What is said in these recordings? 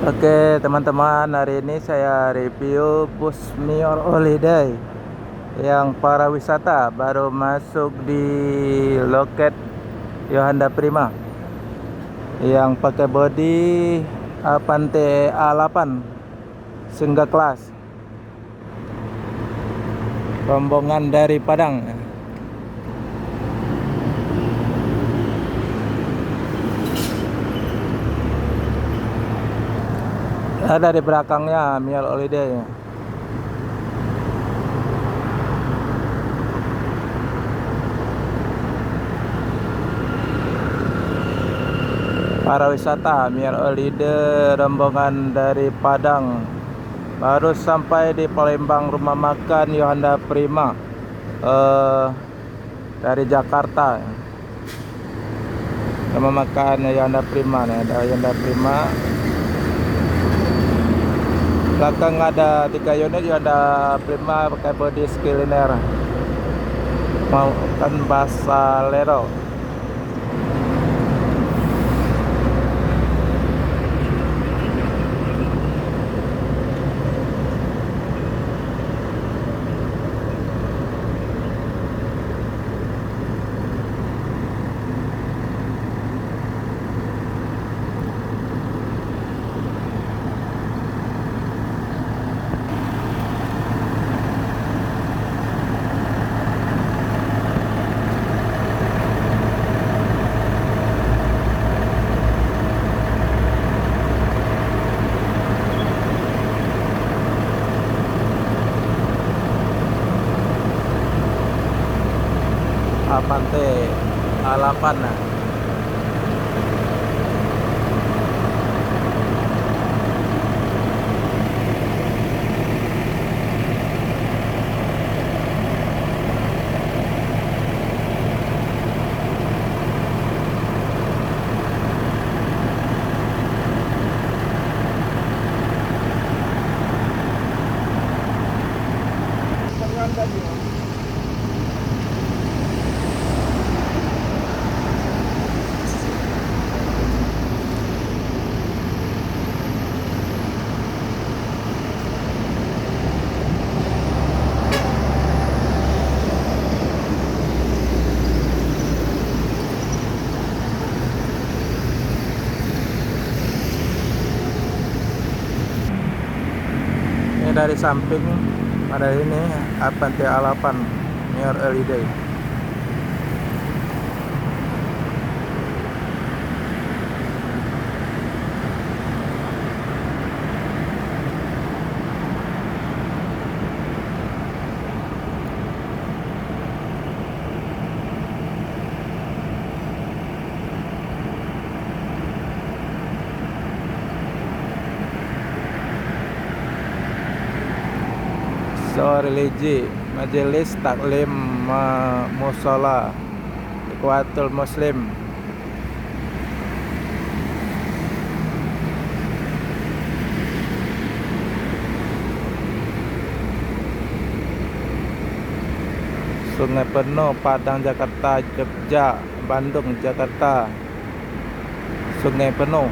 Oke teman-teman, hari ini saya review bus Mior Holiday yang para wisata baru masuk di loket Yohanda Prima yang pakai bodi Avante A8 single class, rombongan dari Padang. Ada di belakangnya Mior Holiday. Para wisata Mior Holiday rombongan dari Padang baru sampai di Palembang, rumah makan Yohanda Prima dari Jakarta. Rumah makan Yohanda Prima nih, ada Yohanda Prima. Belakang ada 3 unit Yohanda Prima pakai body Skyliner, mau kan Basalero. Avante A8 nah. Ini dari samping ada ini Avante A8 Mior Holiday. Religi Majelis Taklim Musola Ikhwatul Muslim. Sungai Penuh Padang Jakarta, Jogja, Bandung Jakarta. Sungai Penuh.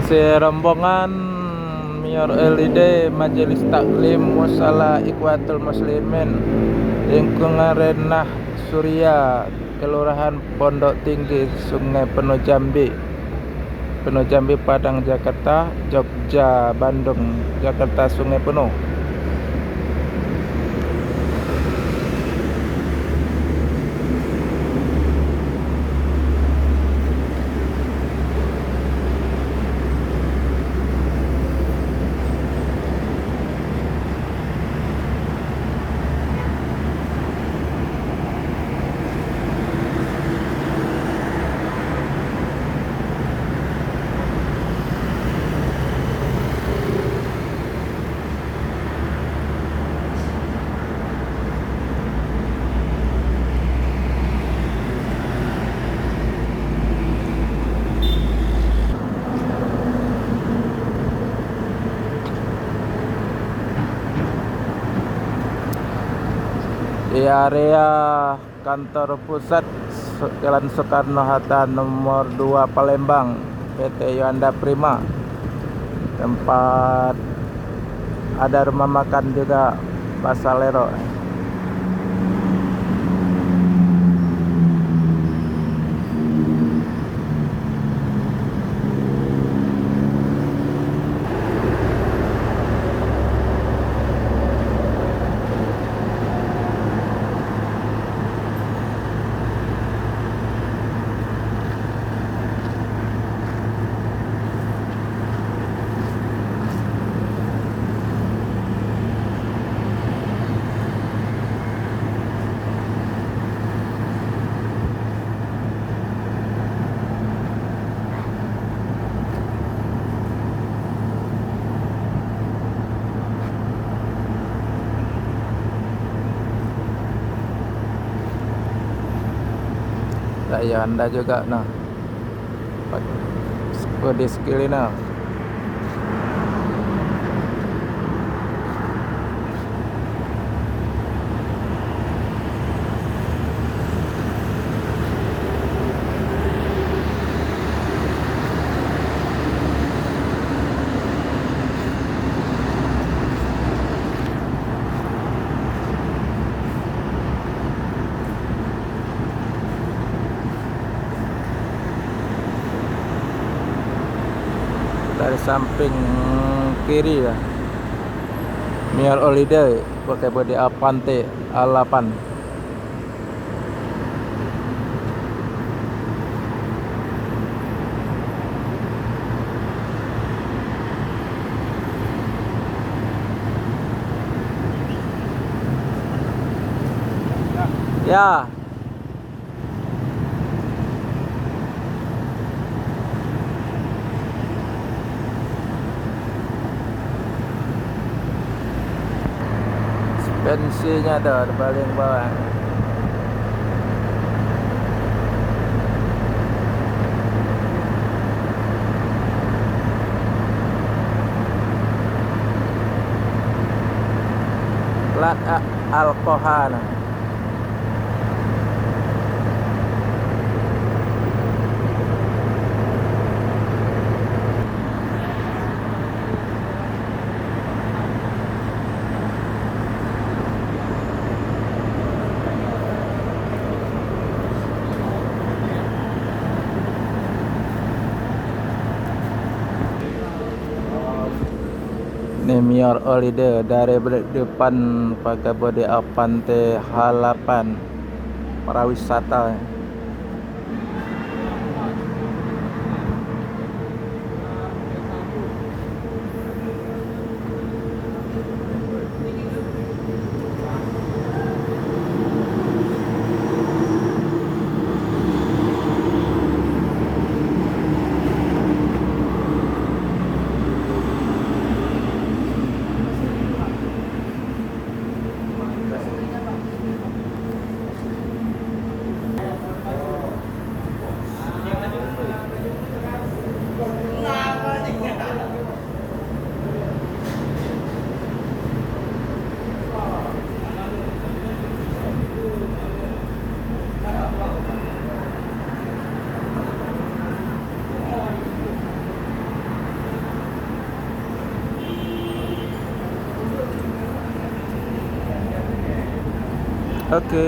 Rombongan Mior LED Majelis Taklim Musala Ikhwatul Muslimin lingkungan Renah Surya, Kelurahan Pondok Tinggi, Sungai Penuh Jambi, Padang, Jakarta, Jogja, Bandung, Jakarta, Sungai Penuh. Di area kantor pusat Jalan Soekarno-Hatta nomor 2 Palembang, PT Yuanda Prima, tempat ada rumah makan juga, Basalero. Saya anda juga nah di skill nah. Dari samping kiri ya, Mior LED pakai bodi Avante A8. Ya. Pensinya tuh di paling bawah. Plat Alkohana. Ini Mior LED dari depan pakai bodi Avante H8 para wisata. Oke.